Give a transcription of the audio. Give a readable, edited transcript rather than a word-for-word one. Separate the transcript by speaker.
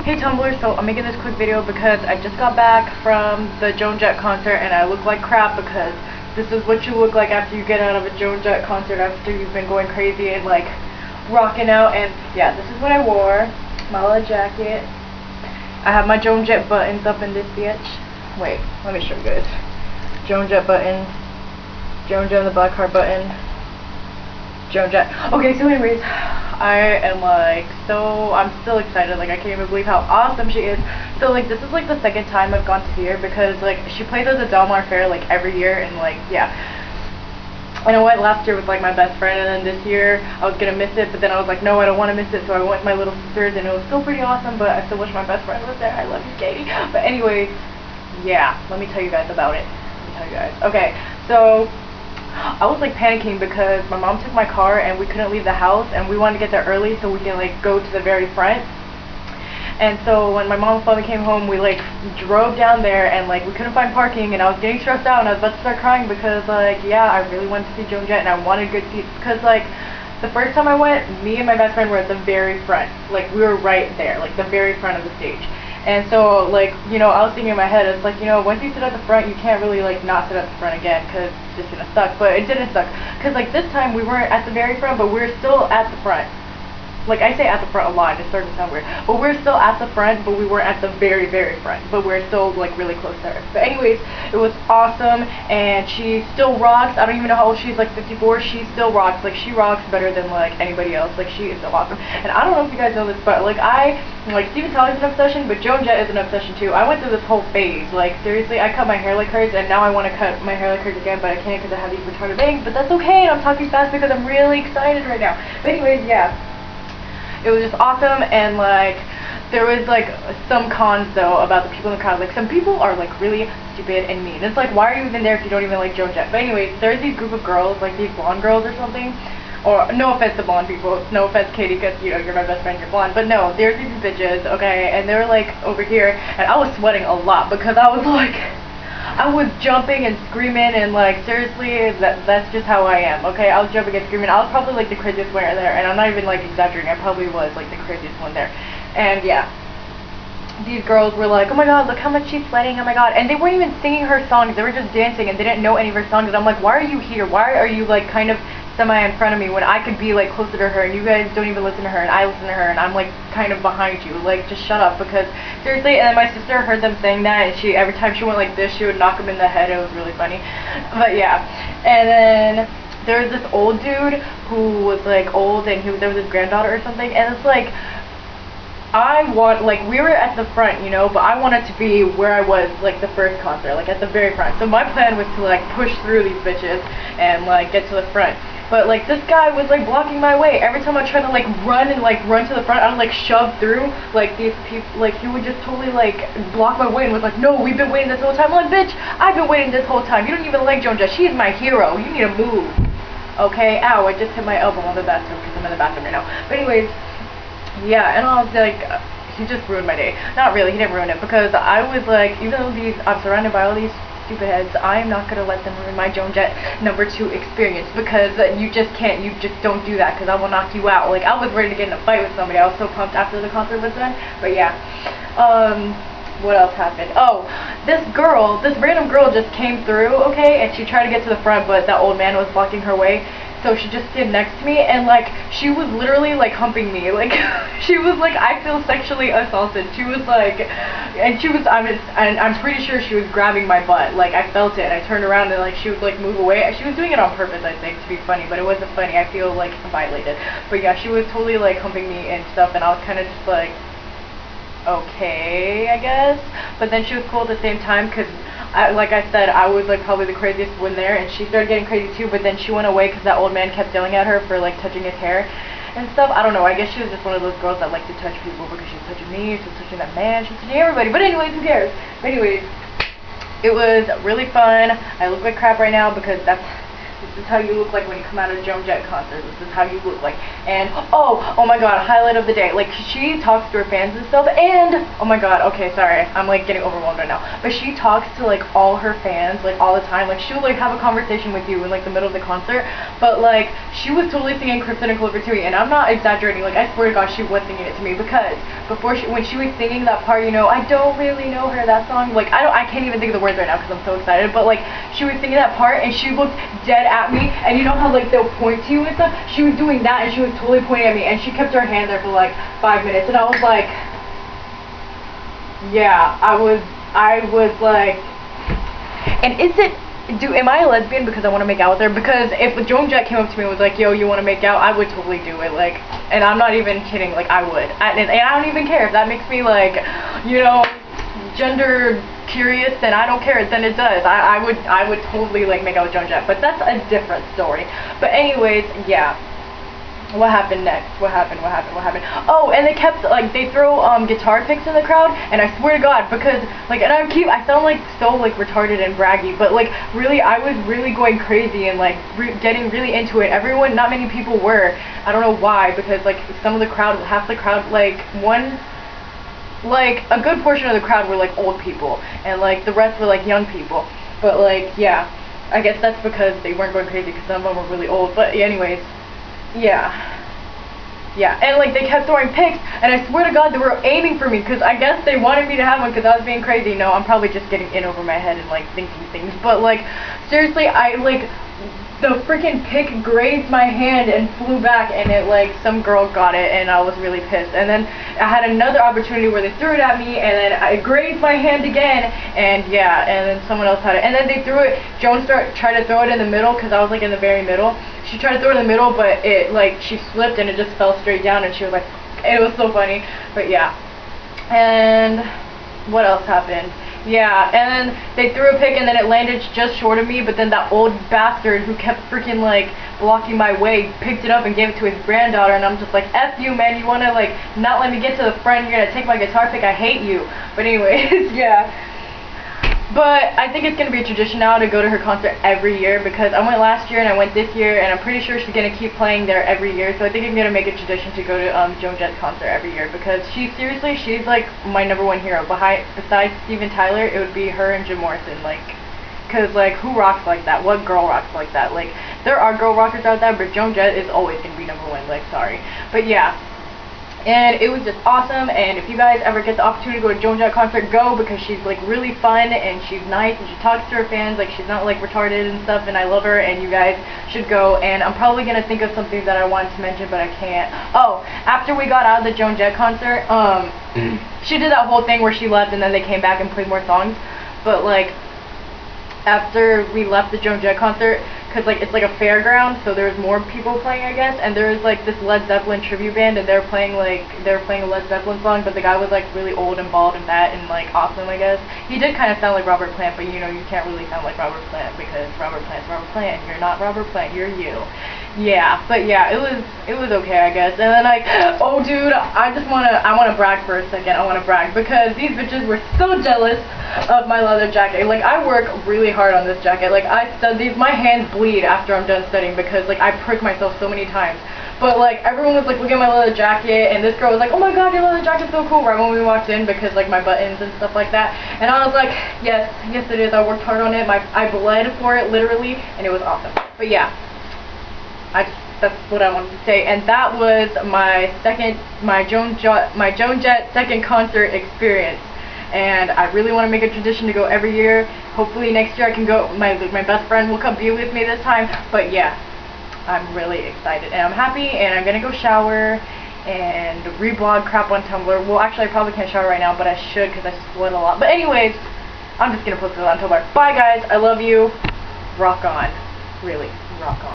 Speaker 1: Hey Tumblr, so I'm making this quick video because I just got back from the Joan Jett concert and I look like crap because this is what you look like after you get out of a Joan Jett concert after you've been going crazy and like rocking out. And yeah, this is what I wore. My little jacket. I have my Joan Jett buttons up in this bitch. Wait, let me show you guys. Joan Jett button. Joan Jett and the black heart button. Joan Jett. Okay, so anyways, I am like I'm still excited. Like I can't even believe how awesome she is. So like this is like the second time I've gone to see her because like she plays at the Del Mar Fair like every year, and like yeah. And I went last year with like my best friend, and then this year I was gonna miss it, but then I was like, no, I don't want to miss it, so I went with my little sisters, and it was still pretty awesome. But I still wish my best friend was there. I love you, Katie. But anyways, yeah, let me tell you guys about it. Let me tell you guys. Okay, so I was like panicking because my mom took my car and we couldn't leave the house, and we wanted to get there early so we can like go to the very front. And so when my mom finally came home, we like drove down there and like we couldn't find parking, and I was getting stressed out and I was about to start crying because like yeah, I really wanted to see Joan Jett and I wanted good seats because like the first time I went, me and my best friend were at the very front. Like we were right there, like the very front of the stage. And so, like, you know, I was thinking in my head, it's like, you know, once you sit at the front, you can't really, like, not sit at the front again, because it's just gonna suck. But it didn't suck, because, like, this time we weren't at the very front, but we were still at the front. Like, I say at the front a lot, it starts to sound weird. But we're still at the front, but we weren't at the very, very front. But we're still, like, really close there. But anyways, it was awesome, and she still rocks. I don't even know how old she is, like 54. She still rocks. Like, she rocks better than, like, anybody else. Like, she is so awesome. And I don't know if you guys know this, but, like, Steven Tyler's an obsession, but Joan Jett is an obsession, too. I went through this whole phase. Like, seriously, I cut my hair like hers, and now I want to cut my hair like hers again, but I can't because I have these retarded bangs. But that's okay, and I'm talking fast because I'm really excited right now. But anyways, yeah. It was just awesome, and like there was like some cons though about the people in the crowd. Like some people are like really stupid and mean. It's like, why are you even there if you don't even like Joan Jett? But anyways, there's these group of girls, like these blonde girls or something. Or no offense to blonde people, no offense Katie, because you know you're my best friend, you're blonde. But no, there's these bitches, okay, and they were like over here, and I was sweating a lot because I was like, I was jumping and screaming, and like seriously, that's just how I am, okay? I was jumping and screaming. I was probably like the craziest one there, and I'm not even like exaggerating. I probably was like the craziest one there. And yeah, these girls were like, oh my god, look how much she's sweating, oh my god. And they weren't even singing her songs, they were just dancing, and they didn't know any of her songs. And I'm like, why are you here? Why are you like kind of semi in front of me when I could be like closer to her, and you guys don't even listen to her, and I listen to her, and I'm like kind of behind you? Like, just shut up, because seriously. And then my sister heard them saying that, and she, every time she went like this, she would knock him in the head. It was really funny. But yeah, and then there was this old dude who was like old, and there was his granddaughter or something, and it's like, we were at the front, you know, but I wanted to be where I was, like, the first concert, like, at the very front. So my plan was to, like, push through these bitches and, like, get to the front. But, like, this guy was, like, blocking my way. Every time I tried to, like, run to the front, I would, like, shove through, like, these people, like, he would just totally, like, block my way and was like, no, we've been waiting this whole time. I'm like, bitch, I've been waiting this whole time. You don't even like Joan Jett. She is my hero. You need to move. Okay? Ow, I just hit my elbow on the bathtub because I'm in the bathroom right now. But anyways, yeah, and I was like, he just ruined my day. Not really, he didn't ruin it, because I was like, even though I'm surrounded by all these stupid heads, I am not going to let them ruin my Joan Jett #2 experience, because you just can't, you just don't do that, because I will knock you out. Like, I was ready to get in a fight with somebody. I was so pumped after the concert was done. But yeah, what else happened? Oh, this random girl just came through, okay, and she tried to get to the front, but that old man was blocking her way. So she just stood next to me, and like she was literally like humping me, like she was like, I feel sexually assaulted. She was like, and she was, I'm pretty sure she was grabbing my butt. Like I felt it, and I turned around and like she would like move away. She was doing it on purpose, I think, to be funny, but it wasn't funny. I feel like violated. But yeah, she was totally like humping me and stuff, and I was kind of just like, okay, I guess. But then she was cool at the same time, because like I said, I was like probably the craziest one there, and she started getting crazy too, but then she went away because that old man kept yelling at her for like touching his hair and stuff. I don't know, I guess she was just one of those girls that like to touch people, because she was touching me, she was touching that man, she was touching everybody. But anyways, who cares? But anyways, it was really fun. I look like crap right now because that's This is how you look like when you come out of a Joan Jett concert. This is how you look like. And, oh my god, highlight of the day. Like, she talks to her fans and stuff, and, oh my god, okay, sorry, I'm, like, getting overwhelmed right now. But she talks to, like, all her fans, like, all the time. Like, she'll, like, have a conversation with you in, like, the middle of the concert. But, like, she was totally singing Crimson and Clover to me, and I'm not exaggerating. Like, I swear to God, she was singing it to me, because before when she was singing that part, you know, I don't really know her, that song, like, I can't even think of the words right now because I'm so excited, but, like, she was singing that part, and she looked dead at me, and you know how, like, they'll point to you and stuff? She was doing that, and she was totally pointing at me, and she kept her hand there for, like, 5 minutes, and I was like, yeah, I was like, and am I a lesbian because I want to make out with her? Because if Joan Jett came up to me and was like, yo, you want to make out, I would totally do it, like, and I'm not even kidding, like, I would, and I don't even care if that makes me, like, you know, gender curious, then I don't care, then it does. I would totally, like, make out with Joan Jett, but that's a different story. But anyways, yeah. What happened next? What happened? Oh, and they kept, like, they throw guitar picks in the crowd, and I swear to God, because, like, and I sound like so, like, retarded and braggy, but, like, really, I was really going crazy and, like, getting really into it. Everyone, not many people were. I don't know why, because, like, some of the crowd, half the crowd, like, a good portion of the crowd were, like, old people, and, like, the rest were, like, young people. But, like, yeah, I guess that's because they weren't going crazy, because some of them were really old. But anyways, yeah, and, like, they kept throwing picks, and I swear to God, they were aiming for me, because I guess they wanted me to have one, because I was being crazy. No, I'm probably just getting in over my head and, like, thinking things, but, like, seriously, the freaking pick grazed my hand and flew back, and it, like, some girl got it, and I was really pissed. And then I had another opportunity where they threw it at me, and then I grazed my hand again, and yeah, and then someone else had it. And then they threw it, Joan tried to throw it in the middle, because I was, like, in the very middle. She tried to throw it in the middle, but it, like, she slipped, and it just fell straight down, and she was like, it was so funny. But yeah. And what else happened? Yeah, and then they threw a pick, and then it landed just short of me, but then that old bastard who kept freaking, like, blocking my way picked it up and gave it to his granddaughter, and I'm just like, F you, man, you wanna, like, not let me get to the front, you're gonna take my guitar pick, I hate you. But anyways, yeah. But I think it's gonna be a tradition now to go to her concert every year, because I went last year and I went this year, and I'm pretty sure she's gonna keep playing there every year. So I think I'm gonna make a tradition to go to Joan Jett's concert every year, because she's like my #1 hero. Besides Steven Tyler, it would be her and Jim Morrison, like, cause, like, who rocks like that? What girl rocks like that? Like, there are girl rockers out there, but Joan Jett is always gonna be #1. Like, sorry, but yeah. And it was just awesome, and if you guys ever get the opportunity to go to a Joan Jett concert, go, because she's, like, really fun, and she's nice, and she talks to her fans, like, she's not, like, retarded and stuff, and I love her, and you guys should go. And I'm probably gonna think of something that I wanted to mention, but I can't. Oh, after we got out of the Joan Jett concert, she did that whole thing where she left, and then they came back and played more songs, but, like, after we left the Joan Jett concert, because, like, it's like a fairground, so there's more people playing, I guess, and there was, like, this Led Zeppelin tribute band, and they were playing a Led Zeppelin song, but the guy was, like, really old and bald and fat and, like, awesome, I guess. He did kind of sound like Robert Plant, but, you know, you can't really sound like Robert Plant, because Robert Plant's Robert Plant, and you're not Robert Plant, you're you. Yeah, but yeah, it was okay, I guess. And then, like, oh, dude, I wanna brag for a second. I wanna brag, because these bitches were so jealous of my leather jacket. Like, I work really hard on this jacket. Like, I stud these, my hands bleed after I'm done studying, because, like, I prick myself so many times. But, like, everyone was, like, looking at my leather jacket, and this girl was like, oh my god, your leather jacket's so cool, right when we walked in, because, like, my buttons and stuff like that. And I was like, yes it is, I worked hard on it, I bled for it, literally, and it was awesome. But yeah, that's what I wanted to say. And that was my Joan Jett second concert experience. And I really want to make a tradition to go every year. Hopefully next year I can go, my best friend will come be with me this time. But yeah, I'm really excited, and I'm happy, and I'm gonna go shower and reblog crap on Tumblr. Well, actually, I probably can't shower right now, but I should, because I sweat a lot. But anyways, I'm just gonna post it on Tumblr. Bye, guys. I love you. Rock on. Really, rock on.